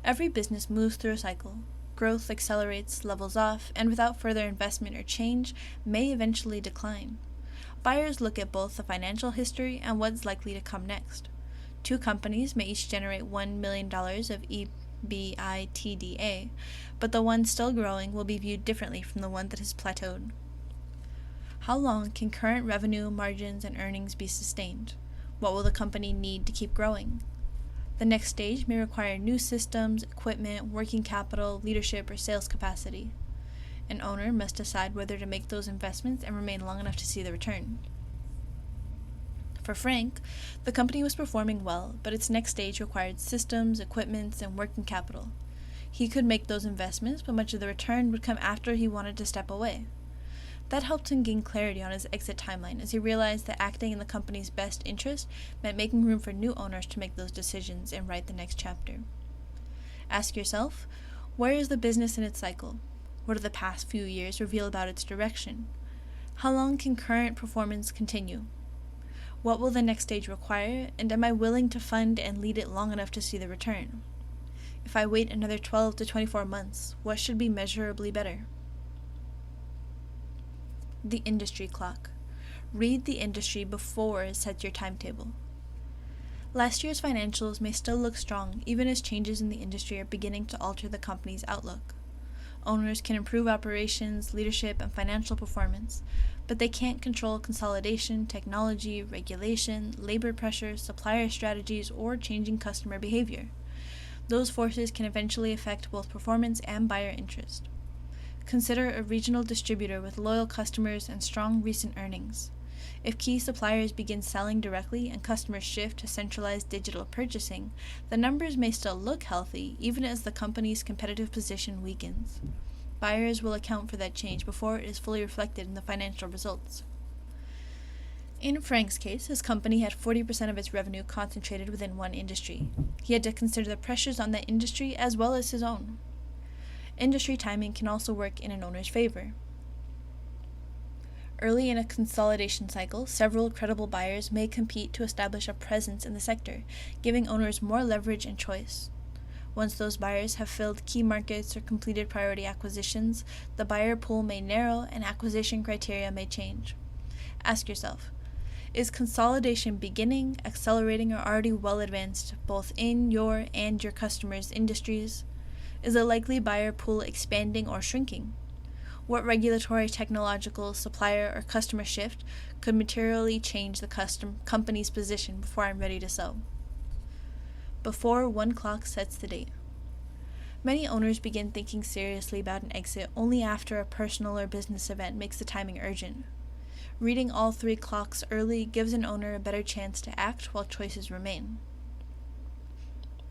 Every business moves through a cycle. Growth accelerates, levels off, and without further investment or change, may eventually decline. Buyers look at both the financial history and what's likely to come next. 2 companies may each generate $1 million of EBITDA, but the one still growing will be viewed differently from the one that has plateaued. How long can current revenue, margins, and earnings be sustained? What will the company need to keep growing? The next stage may require new systems, equipment, working capital, leadership, or sales capacity. An owner must decide whether to make those investments and remain long enough to see the return. For Frank, the company was performing well, but its next stage required systems, equipment, and working capital. He could make those investments, but much of the return would come after he wanted to step away. That helped him gain clarity on his exit timeline, as he realized that acting in the company's best interest meant making room for new owners to make those decisions and write the next chapter. Ask yourself, where is the business in its cycle? What do the past few years reveal about its direction? How long can current performance continue? What will the next stage require, and am I willing to fund and lead it long enough to see the return? If I wait another 12 to 24 months, what should be measurably better? The industry clock. Read the industry before it sets your timetable. Last year's financials may still look strong even as changes in the industry are beginning to alter the company's outlook. Owners can improve operations, leadership, and financial performance, but they can't control consolidation, technology, regulation, labor pressures, supplier strategies, or changing customer behavior. Those forces can eventually affect both performance and buyer interest. Consider a regional distributor with loyal customers and strong recent earnings. If key suppliers begin selling directly and customers shift to centralized digital purchasing, the numbers may still look healthy even as the company's competitive position weakens. Buyers will account for that change before it is fully reflected in the financial results. In Frank's case, his company had 40% of its revenue concentrated within one industry. He had to consider the pressures on that industry as well as his own. Industry timing can also work in an owner's favor. Early in a consolidation cycle, several credible buyers may compete to establish a presence in the sector, giving owners more leverage and choice. Once those buyers have filled key markets or completed priority acquisitions, the buyer pool may narrow and acquisition criteria may change. Ask yourself, is consolidation beginning, accelerating, or already well advanced both in your and your customers' industries? Is the likely buyer pool expanding or shrinking? What regulatory, technological, supplier, or customer shift could materially change the company's position before I'm ready to sell? Before one clock sets the date. Many owners begin thinking seriously about an exit only after a personal or business event makes the timing urgent. Reading all 3 clocks early gives an owner a better chance to act while choices remain.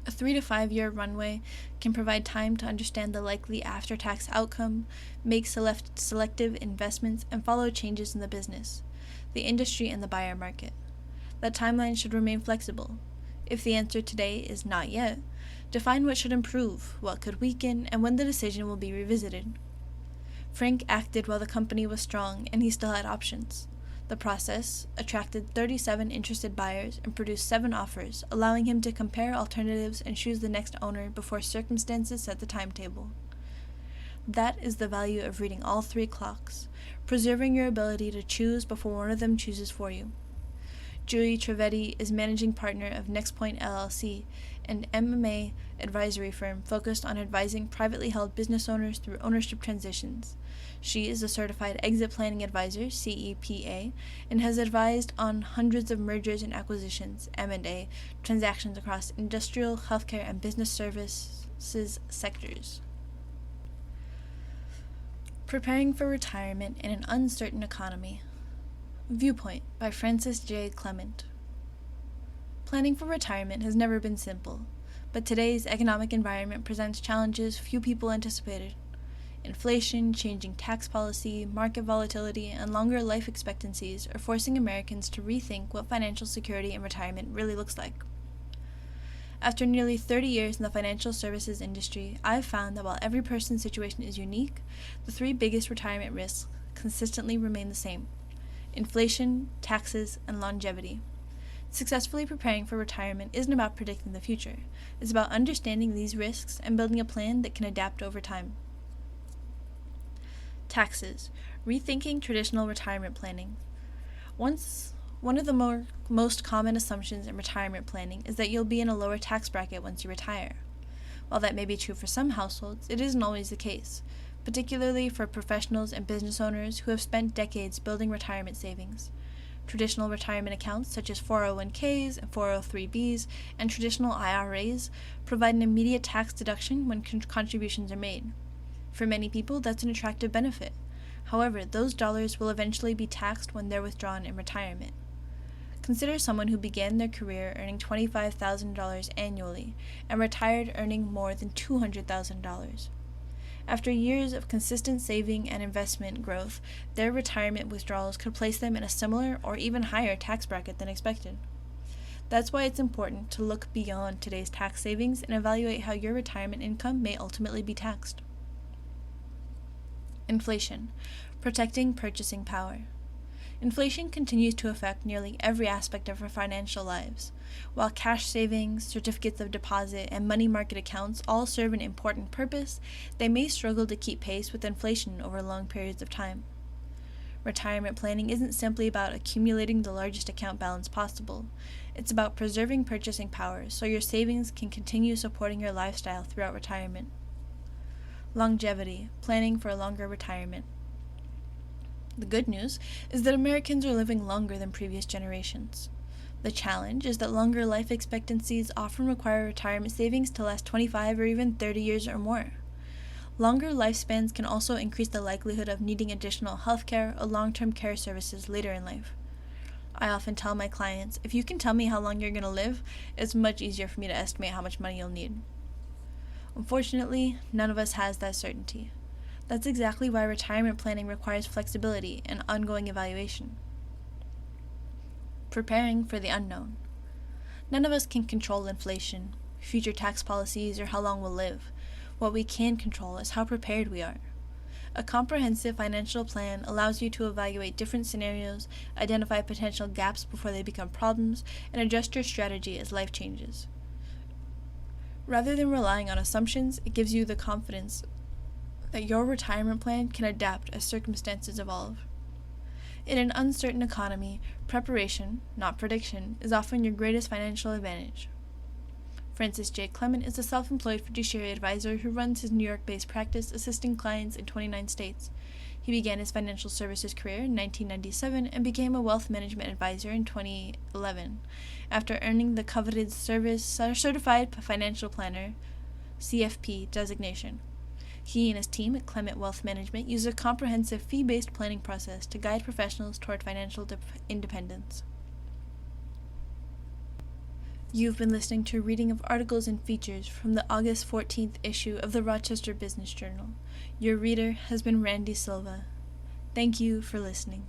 A 3 to 5 year runway can provide time to understand the likely after-tax outcome, make selective investments, and follow changes in the business, the industry, and the buyer market. That timeline should remain flexible. If the answer today is not yet, define what should improve, what could weaken, and when the decision will be revisited. Frank acted while the company was strong and he still had options. The process attracted 37 interested buyers and produced 7 offers, allowing him to compare alternatives and choose the next owner before circumstances set the timetable. That is the value of reading all 3 clocks, preserving your ability to choose before one of them chooses for you. Julie Trivedi is managing partner of NextPoint LLC, an MMA advisory firm focused on advising privately held business owners through ownership transitions. She is a certified exit planning advisor, CEPA, and has advised on hundreds of mergers and acquisitions, M&A, transactions across industrial, healthcare, and business services sectors. Preparing for retirement in an uncertain economy. Viewpoint by Francis J. Clement. Planning for retirement has never been simple, but today's economic environment presents challenges few people anticipated. Inflation, changing tax policy, market volatility, and longer life expectancies are forcing Americans to rethink what financial security in retirement really looks like. After nearly 30 years in the financial services industry, I've found that while every person's situation is unique, the 3 biggest retirement risks consistently remain the same: inflation, taxes, and longevity. Successfully preparing for retirement isn't about predicting the future. It's about understanding these risks and building a plan that can adapt over time. Taxes. Rethinking traditional retirement planning. One of the most common assumptions in retirement planning is that you'll be in a lower tax bracket once you retire. While that may be true for some households, it isn't always the case, particularly for professionals and business owners who have spent decades building retirement savings. Traditional retirement accounts such as 401ks and 403bs and traditional IRAs provide an immediate tax deduction when contributions are made. For many people, that's an attractive benefit. However, those dollars will eventually be taxed when they're withdrawn in retirement. Consider someone who began their career earning $25,000 annually and retired earning more than $200,000. After years of consistent saving and investment growth, their retirement withdrawals could place them in a similar or even higher tax bracket than expected. That's why it's important to look beyond today's tax savings and evaluate how your retirement income may ultimately be taxed. Inflation. Protecting purchasing power. Inflation continues to affect nearly every aspect of our financial lives. While cash savings, certificates of deposit, and money market accounts all serve an important purpose, they may struggle to keep pace with inflation over long periods of time. Retirement planning isn't simply about accumulating the largest account balance possible. It's about preserving purchasing power so your savings can continue supporting your lifestyle throughout retirement. Longevity, planning for a longer retirement. The good news is that Americans are living longer than previous generations. The challenge is that longer life expectancies often require retirement savings to last 25 or even 30 years or more. Longer lifespans can also increase the likelihood of needing additional healthcare or long-term care services later in life. I often tell my clients, if you can tell me how long you're going to live, it's much easier for me to estimate how much money you'll need. Unfortunately, none of us has that certainty. That's exactly why retirement planning requires flexibility and ongoing evaluation. Preparing for the unknown. None of us can control inflation, future tax policies, or how long we'll live. What we can control is how prepared we are. A comprehensive financial plan allows you to evaluate different scenarios, identify potential gaps before they become problems, and adjust your strategy as life changes. Rather than relying on assumptions, it gives you the confidence that your retirement plan can adapt as circumstances evolve. In an uncertain economy, preparation, not prediction, is often your greatest financial advantage. Francis J. Clement is a self-employed fiduciary advisor who runs his New York-based practice assisting clients in 29 states. He began his financial services career in 1997 and became a wealth management advisor in 2011, after earning the coveted Certified Financial Planner (CFP) designation. He and his team at Clement Wealth Management use a comprehensive fee-based planning process to guide professionals toward financial independence. You've been listening to a reading of articles and features from the August 14th issue of the Rochester Business Journal. Your reader has been Randy Silva. Thank you for listening.